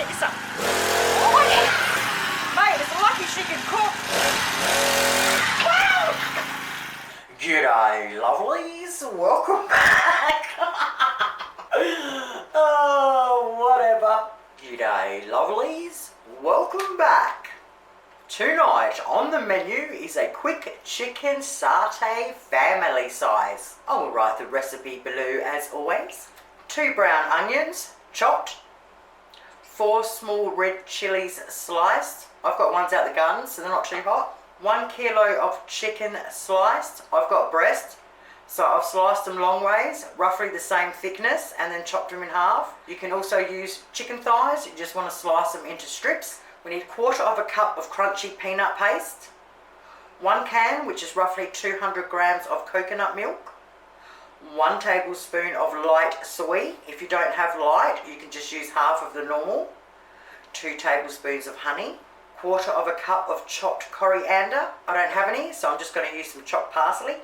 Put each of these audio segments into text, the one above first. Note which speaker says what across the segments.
Speaker 1: get you some. Oh, yeah. Mate, it's lucky she can cook. Wow. G'day, lovelies. Welcome back. Oh, whatever. G'day, lovelies. Welcome back. Tonight on the menu is a quick chicken satay family size. I will write the recipe below as always. 2 brown onions, chopped. 4 small red chillies sliced. I've got ones out the garden so they're not too hot. 1 kilo of chicken sliced. I've got breast. So I've sliced them long ways, roughly the same thickness, and then chopped them in half. You can also use chicken thighs. You just want to slice them into strips. We need 1/4 cup of crunchy peanut paste. 1 can, which is roughly 200 grams of coconut milk. 1 tablespoon of light soy. If you don't have light, you can just use half of the normal. 2 tablespoons of honey. 1/4 cup of chopped coriander. I don't have any, so I'm just going to use some chopped parsley.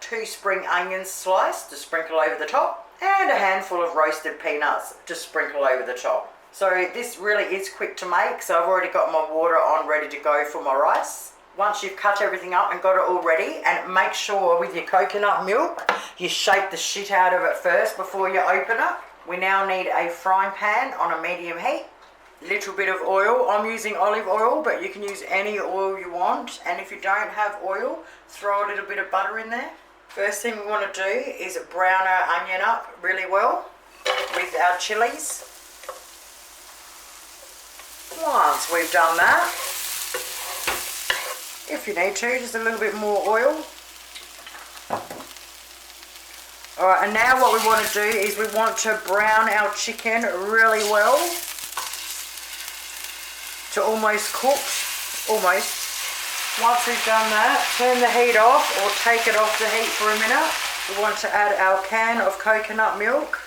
Speaker 1: 2 spring onions sliced to sprinkle over the top. And a handful of roasted peanuts to sprinkle over the top. So this really is quick to make, so I've already got my water on ready to go for my rice. Once you've cut everything up and got it all ready, and make sure with your coconut milk, you shake the shit out of it first before you open it. We now need a frying pan on a medium heat. Little bit of oil. I'm using olive oil, but you can use any oil you want. And if you don't have oil, throw a little bit of butter in there. First thing we want to do is brown our onion up really well with our chilies. Once we've done that, if you need to, just a little bit more oil. Alright, and now what we want to do is we want to brown our chicken really well to almost cooked, almost. Once we've done that, turn the heat off or take it off the heat for a minute. We want to add our can of coconut milk.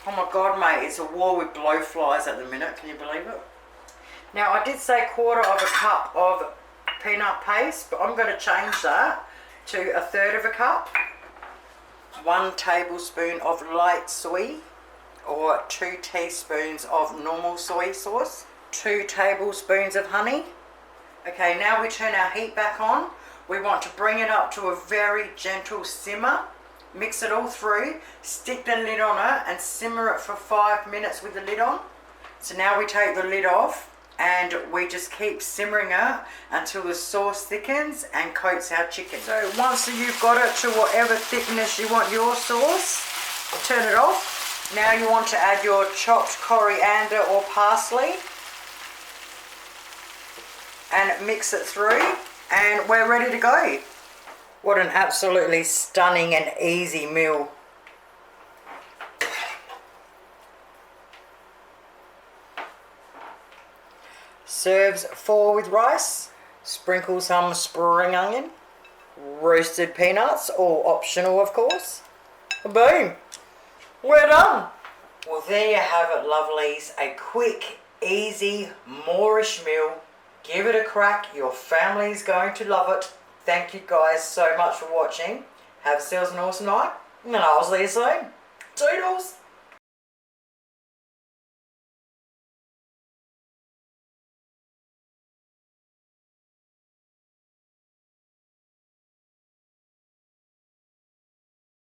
Speaker 1: Oh my god, mate, it's a war with blowflies at the minute, can you believe it? Now, I did say 1/4 cup of peanut paste, but I'm going to change that to 1/3 cup. 1 tablespoon of light soy, or 2 teaspoons of normal soy sauce. 2 tablespoons of honey. Okay, now we turn our heat back on. We want to bring it up to a very gentle simmer. Mix it all through, stick the lid on it and simmer it for 5 minutes with the lid on. So now we take the lid off and we just keep simmering it until the sauce thickens and coats our chicken. So once you've got it to whatever thickness you want your sauce, turn it off. Now you want to add your chopped coriander or parsley and mix it through, and we're ready to go. What an absolutely stunning and easy meal. Serves 4 with rice. Sprinkle some spring onion, roasted peanuts, all optional of course. Boom, we're done. Well, there you have it, lovelies. A quick, easy Moreish meal. Give it a crack. Your family's going to love it. Thank you guys so much for watching. Have yourselves an awesome night, and I'll see you soon. Toodles.